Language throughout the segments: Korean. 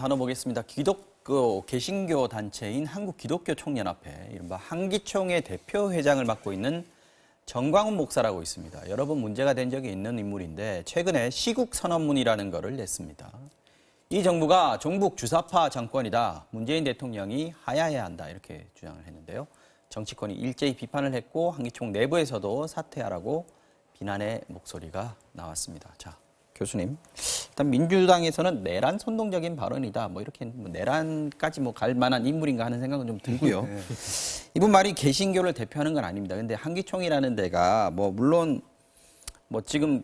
나눠보겠습니다. 기독교 개신교 단체인 한국기독교총연합회, 이른바 한기총의 대표회장을 맡고 있는 정광훈 목사라고 있습니다. 여러 번 문제가 된 적이 있는 인물인데 최근에 시국 선언문이라는 것을 냈습니다. 이 정부가 종북 주사파 정권이다. 문재인 대통령이 하야해야 한다. 이렇게 주장을 했는데요. 정치권이 일제히 비판을 했고 한기총 내부에서도 사퇴하라고 비난의 목소리가 나왔습니다. 자, 교수님, 일단 민주당에서는 내란 선동적인 발언이다. 뭐 이렇게 내란까지 갈 만한 인물인가 하는 생각은 좀 들고요. 이분 말이 개신교를 대표하는 건 아닙니다. 근데 한기총이라는 데가 물론 지금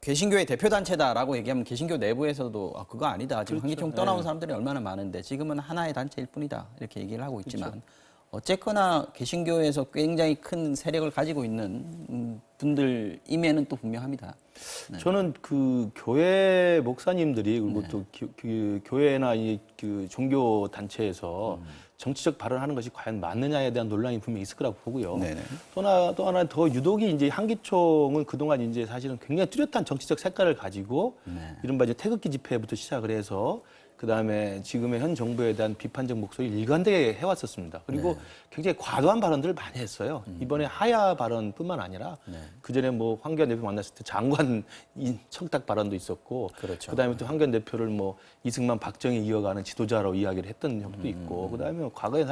개신교의 대표 단체다라고 얘기하면 개신교 내부에서도 그거 아니다. 지금 그렇죠. 한기총 떠나온 사람들이 얼마나 많은데 지금은 하나의 단체일 뿐이다. 이렇게 얘기를 하고 있지만 그렇죠. 어쨌거나 개신교에서 굉장히 큰 세력을 가지고 있는 분들임에는 또 분명합니다. 네. 저는 그 교회 목사님들이 그리고 또 교회나 그 종교 단체에서 정치적 발언하는 것이 과연 맞느냐에 대한 논란이 분명히 있을 거라고 보고요. 네네. 또 하나 더 유독이 이제 한기총은 그동안 이제 사실은 굉장히 뚜렷한 정치적 색깔을 가지고 이른바 이제 태극기 집회부터 시작을 해서 그다음에 지금의 현 정부에 대한 비판적 목소리를 일관되게 해왔었습니다. 그리고 굉장히 과도한 발언들을 많이 했어요. 이번에 하야 발언뿐만 아니라 그전에 황교안 대표 만났을 때 장관 청탁 발언도 있었고 그렇죠. 그다음에 또 황교안 대표를 이승만 박정희 이어가는 지도자로 이야기를 했던 적도 있고 그다음에 과거에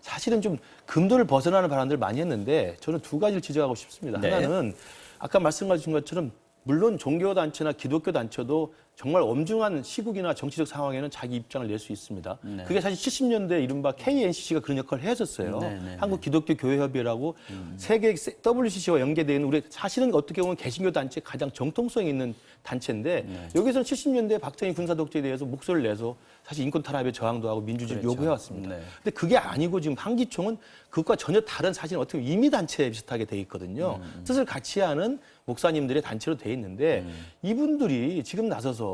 사실은 좀 금도를 벗어나는 발언들을 많이 했는데 저는 두 가지를 지적하고 싶습니다. 네. 하나는 아까 말씀하신 것처럼 물론 종교단체나 기독교단체도 정말 엄중한 시국이나 정치적 상황에는 자기 입장을 낼 수 있습니다. 그게 사실 70년대 이른바 KNCC가 그런 역할을 했었어요. 한국기독교교회협의회라고 세계 WCC와 연계되어 있는 우리 사실은 어떻게 보면 개신교 단체 가장 정통성이 있는 단체인데 여기서는 70년대 박정희 군사독재에 대해서 목소리를 내서 사실 인권 탄압에 저항도 하고 민주주의를 요구해왔습니다. 근데 그게 아니고 지금 한기총은 그것과 전혀 다른 사실 어떻게 보면 임의단체 비슷하게 돼 있거든요. 뜻을 같이 하는 목사님들의 단체로 돼 있는데 이분들이 지금 나서서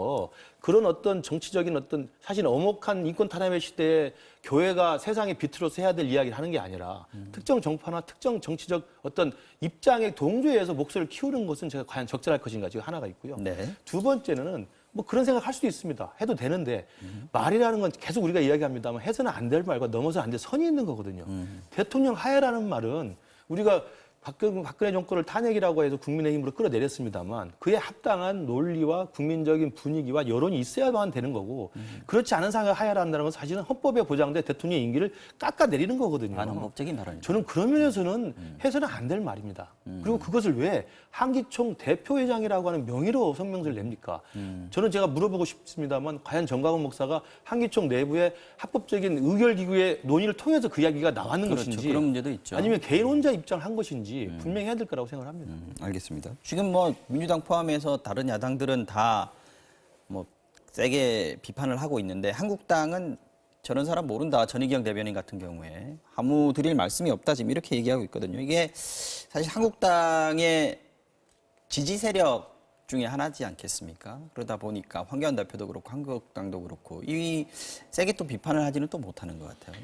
그런 어떤 정치적인 사실 엄혹한 인권 탄압의 시대에 교회가 세상의 빛으로서 해야 될 이야기를 하는 게 아니라 특정 정파나 특정 정치적 어떤 입장에 동조해서 목소리를 키우는 것은 제가 과연 적절할 것인가 지금 하나가 있고요. 두 번째는 그런 생각할 수도 있습니다. 해도 되는데 말이라는 건 계속 우리가 이야기합니다만 해서는 안 될 말과 넘어서는 안 될 선이 있는 거거든요. 대통령 하야라는 말은 우리가 박근혜 정권을 탄핵이라고 해서 국민의힘으로 끌어내렸습니다만 그에 합당한 논리와 국민적인 분위기와 여론이 있어야만 되는 거고 그렇지 않은 상황을 하야한다는 건 사실은 헌법에 보장된 대통령의 임기를 깎아내리는 거거든요. 반헌법적인 발언이죠. 저는 그런 면에서는 해서는 안 될 말입니다. 그리고 그것을 왜 한기총 대표회장이라고 하는 명의로 성명서를 냅니까? 저는 제가 물어보고 싶습니다만 과연 정광훈 목사가 한기총 내부의 합법적인 의결기구의 논의를 통해서 그 이야기가 나왔는 것인지 그런 문제도 있죠. 아니면 개인 혼자 입장을 한 것인지 분명히 해야 될 거라고 생각을 합니다. 알겠습니다. 지금 민주당 포함해서 다른 야당들은 다 세게 비판을 하고 있는데 한국당은 저런 사람 모른다. 전희경 대변인 같은 경우에 아무 드릴 말씀이 없다. 지금 이렇게 얘기하고 있거든요. 이게 사실 한국당의 지지 세력 중에 하나지 않겠습니까? 그러다 보니까 황교안 대표도 그렇고 한국당도 그렇고 이 세게 또 비판을 하지는 또 못하는 것 같아요.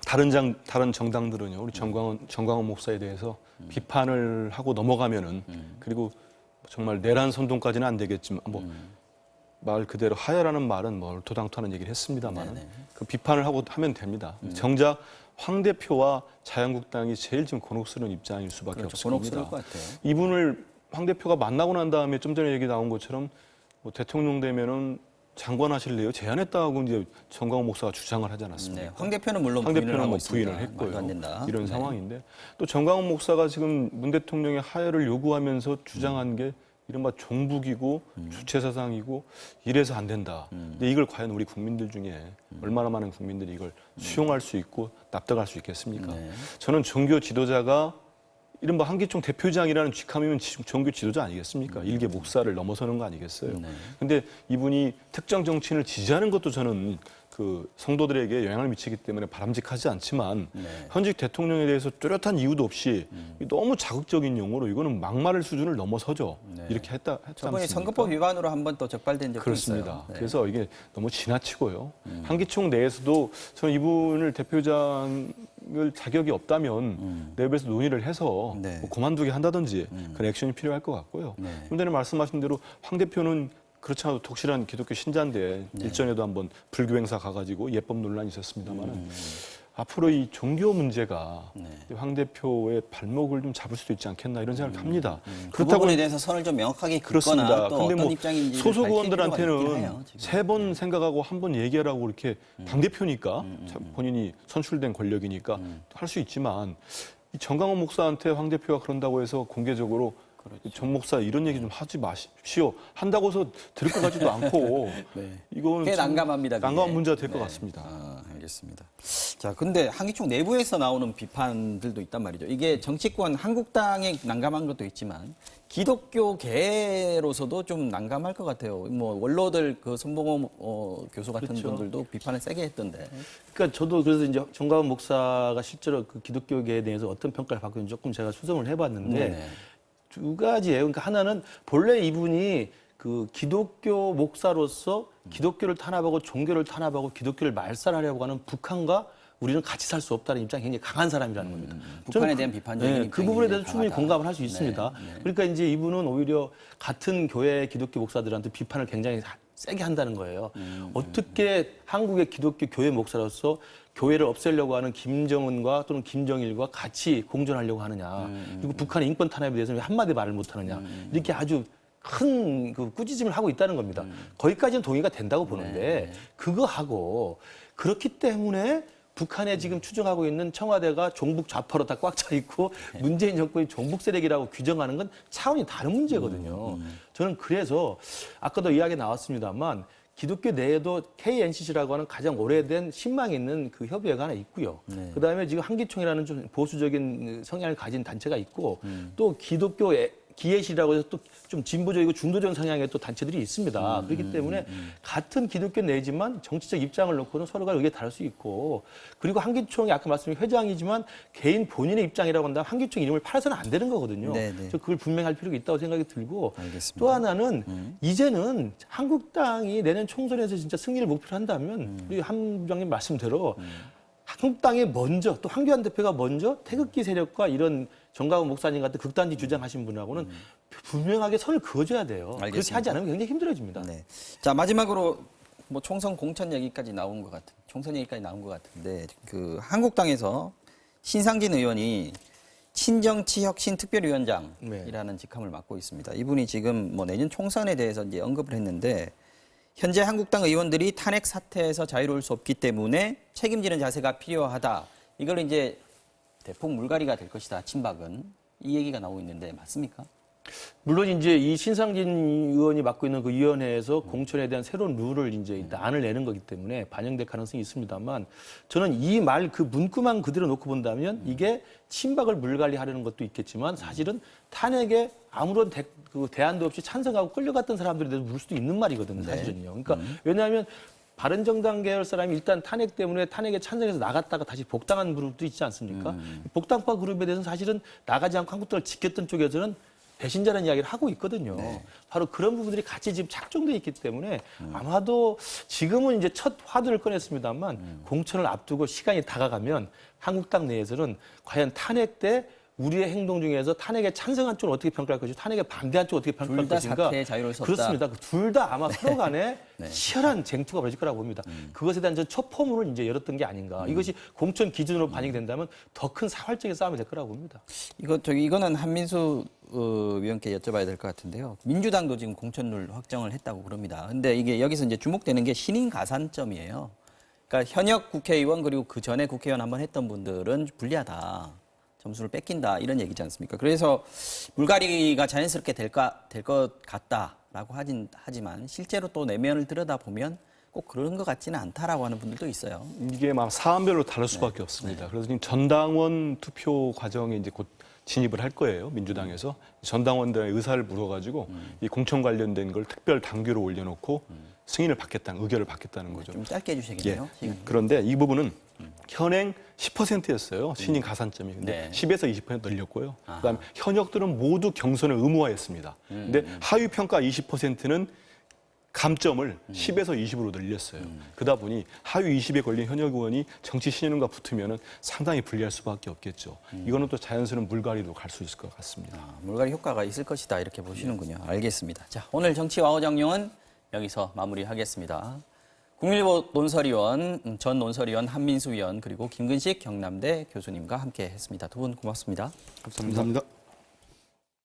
다른 정당들은요, 우리 정광훈 목사에 대해서 비판을 하고 넘어가면은 그리고 정말 내란 선동까지는 안 되겠지만 말 그대로 하야라는 말은 얼토당토하는 얘기를 했습니다만 그 비판을 하고 하면 됩니다. 정작 황 대표와 자유한국당이 제일 지금 곤혹스러운 입장일 수밖에 없습니다. 곤혹스러울 것 같아요. 이분을 황 대표가 만나고 난 다음에 좀 전에 얘기 나온 것처럼 대통령 되면은 장관 하실래요? 제안했다고 이제 정광훈 목사가 주장을 하지 않았습니까? 황 대표는 물론 황 대표는 부인을 부인을 했고요. 말도 안 된다. 이런 상황인데 또 정광훈 목사가 지금 문 대통령의 하야를 요구하면서 주장한 게 이른바 종북이고 주체사상이고 이래서 안 된다. 근데 이걸 과연 우리 국민들 중에 얼마나 많은 국민들이 이걸 수용할 수 있고 납득할 수 있겠습니까? 저는 종교 지도자가 이른바 한기총 대표장이라는 직함이면 종교 지도자 아니겠습니까? 일개 목사를 넘어서는 거 아니겠어요? 근데 이분이 특정 정치인을 지지하는 것도 저는 그 성도들에게 영향을 미치기 때문에 바람직하지 않지만 현직 대통령에 대해서 뚜렷한 이유도 없이 너무 자극적인 용어로 이거는 막말을 수준을 넘어서죠. 이렇게 했지 저번에 않습니까? 선거법 위반으로 한번 또 적발된 적도 그렇습니다. 있어요. 그래서 이게 너무 지나치고요. 한기총 내에서도 저는 이분을 대표장을 자격이 없다면 내부에서 논의를 해서 그만두게 한다든지 그런 액션이 필요할 것 같고요. 좀 전에 말씀하신 대로 황 대표는 그렇지 않아도 독실한 기독교 신자인데 일전에도 한번 불교 행사 가가지고 예법 논란이 있었습니다만 앞으로 이 종교 문제가 황 대표의 발목을 좀 잡을 수도 있지 않겠나 이런 생각을 합니다. 그 부분에 대해서 선을 좀 명확하게 긋거나 그렇습니다. 또 근데 어떤 뭐 입장인지 소속 의원들한테는 세 번 네. 생각하고 한 번 얘기하라고 이렇게 당대표니까 본인이 선출된 권력이니까 할 수 있지만 이 정강원 목사한테 황 대표가 그런다고 해서 공개적으로 정 목사 이런 얘기 좀 하지 마십시오. 한다고 해서 들을 것 같지도 않고 이거는 꽤 참 난감합니다. 그게. 난감한 문제가 될 것 같습니다. 알겠습니다. 자, 근데 한기총 내부에서 나오는 비판들도 있단 말이죠. 이게 정치권 한국당에 난감한 것도 있지만 기독교계로서도 좀 난감할 것 같아요. 뭐 원로들 그 손봉호 교수 같은 그렇죠. 분들도 비판을 세게 했던데. 그러니까 저도 그래서 이제 정가원 목사가 실제로 그 기독교계에 대해서 어떤 평가를 받고 있는지 조금 제가 수정을 해봤는데 네네. 두 가지예요. 그러니까 하나는 본래 이분이 그 기독교 목사로서 기독교를 탄압하고 종교를 탄압하고 기독교를 말살하려고 하는 북한과 우리는 같이 살 수 없다는 입장이 굉장히 강한 사람이라는 겁니다. 북한에 저는 대한 비판적인 그 입장이 부분에 대해서 굉장히 충분히 강하다. 공감을 할 수 있습니다. 네. 그러니까 이제 이분은 오히려 같은 교회 기독교 목사들한테 비판을 굉장히 세게 한다는 거예요. 어떻게 한국의 기독교 교회 목사로서 교회를 없애려고 하는 김정은과 또는 김정일과 같이 공존하려고 하느냐. 그리고 북한의 인권 탄압에 대해서 왜 한마디 말을 못하느냐. 이렇게 아주 큰 그 꾸짖음을 하고 있다는 겁니다. 거기까지는 동의가 된다고 보는데 그거하고 그렇기 때문에 북한에 지금 추정하고 있는 청와대가 종북 좌파로 다 꽉 차 있고 문재인 정권이 종북 세력이라고 규정하는 건 차원이 다른 문제거든요. 저는 그래서 아까도 이야기 나왔습니다만 기독교 내에도 KNCC라고 하는 가장 오래된 신망이 있는 그 협의회가 하나 있고요. 그다음에 지금 한기총이라는 좀 보수적인 성향을 가진 단체가 있고 또 기독교 기예시라고 해서 또 좀 진보적이고 중도적인 성향의 또 단체들이 있습니다. 그렇기 때문에 같은 기독교 내지만 정치적 입장을 놓고는 서로가 의견이 다를 수 있고 그리고 한기총이 아까 말씀드린 회장이지만 개인 본인의 입장이라고 한다면 한기총 이름을 팔아서는 안 되는 거거든요. 네네. 저 그걸 분명할 필요가 있다고 생각이 들고 알겠습니다. 또 하나는 이제는 한국당이 내년 총선에서 진짜 승리를 목표로 한다면 우리 한 부장님 말씀대로 한국당이 먼저 또 황교안 대표가 먼저 태극기 세력과 이런 정가훈 목사님 같은 극단지 주장하신 분하고는 분명하게 선을 그어줘야 돼요. 그렇게 알겠습니다. 하지 않으면 굉장히 힘들어집니다. 네. 자, 마지막으로 뭐 총선 공천 얘기까지 나온 것 같은, 총선 얘기까지 나온 것 같은데, 그 한국당에서 신상진 의원이 친정치혁신특별위원장이라는 직함을 맡고 있습니다. 이분이 지금 뭐 내년 총선에 대해서 이제 언급을 했는데, 현재 한국당 의원들이 탄핵 사태에서 자유로울 수 없기 때문에 책임지는 자세가 필요하다. 이걸 이제 대폭 물갈이가 될 것이다. 친박은 이 얘기가 나오고 있는데 맞습니까? 물론 이제 이 신상진 의원이 맡고 있는 그 위원회에서 공천에 대한 새로운 룰을 이제 일단 안을 내는 거기 때문에 반영될 가능성이 있습니다만 저는 이 말 그 문구만 그대로 놓고 본다면 이게 친박을 물갈이하려는 것도 있겠지만 사실은 탄핵에 아무런 대안도 없이 찬성하고 끌려갔던 사람들에 대해서 물 수도 있는 말이거든요, 사실은요. 그러니까 왜냐하면 바른정당 계열 사람이 일단 탄핵 때문에 탄핵에 찬성해서 나갔다가 다시 복당한 그룹도 있지 않습니까? 복당파 그룹에 대해서는 사실은 나가지 않고 한국당을 지켰던 쪽에서는 배신자라는 이야기를 하고 있거든요. 바로 그런 부분들이 같이 지금 착종돼 있기 때문에 아마도 지금은 이제 첫 화두를 꺼냈습니다만 공천을 앞두고 시간이 다가가면 한국당 내에서는 과연 탄핵 때 우리의 행동 중에서 탄핵에 찬성한 쪽을 어떻게 평가할 것이고 탄핵에 반대한 쪽을 어떻게 평가할 둘 다 것인가. 사태에 자유로울 수 없다. 그렇습니다. 둘 다 아마 서로 간에 치열한 쟁투가 벌어질 거라고 봅니다. 그것에 대한 첫 포문을 이제 열었던 게 아닌가. 이것이 공천 기준으로 반영이 된다면 더 큰 사활적인 싸움이 될 거라고 봅니다. 이거는 한민수 위원께 여쭤봐야 될 것 같은데요. 민주당도 지금 공천률 확정을 했다고 그럽니다. 근데 이게 여기서 이제 주목되는 게 신인 가산점이에요. 그러니까 현역 국회의원 그리고 그 전에 국회의원 한번 했던 분들은 불리하다. 점수를 뺏긴다 이런 얘기지 않습니까? 그래서 물갈이가 자연스럽게 될 것 같다라고 하지만 실제로 또 내면을 들여다보면 꼭 그런 것 같지는 않다라고 하는 분들도 있어요. 이게 막 사안별로 다를 수밖에 없습니다. 그래서 지금 전당원 투표 과정에 이제 곧 진입을 할 거예요. 민주당에서 전당원들의 의사를 물어가지고 이 공천 관련된 걸 특별 당규로 올려놓고 승인을 받겠다는 의결을 받겠다는 거죠. 좀 짧게 해주시겠네요. 그런데 이 부분은 현행 10%였어요. 신인 가산점이. 근데 네. 10에서 20% 늘렸고요. 그다음에 현역들은 모두 경선을 의무화했습니다. 근데 하위 평가 20%는 감점을 10에서 20으로 늘렸어요. 그러다 보니 하위 20에 걸린 현역 의원이 정치 신인과 붙으면 상당히 불리할 수밖에 없겠죠. 이거는 또 자연스러운 물갈이로 갈 수 있을 것 같습니다. 물갈이 효과가 있을 것이다 이렇게 보시는군요. 알겠습니다. 자, 오늘 정치와우정룡은 여기서 마무리하겠습니다. 국민일보 논설위원, 전 논설위원 한민수 위원 그리고 김근식 경남대 교수님과 함께했습니다. 두 분 고맙습니다. 감사합니다.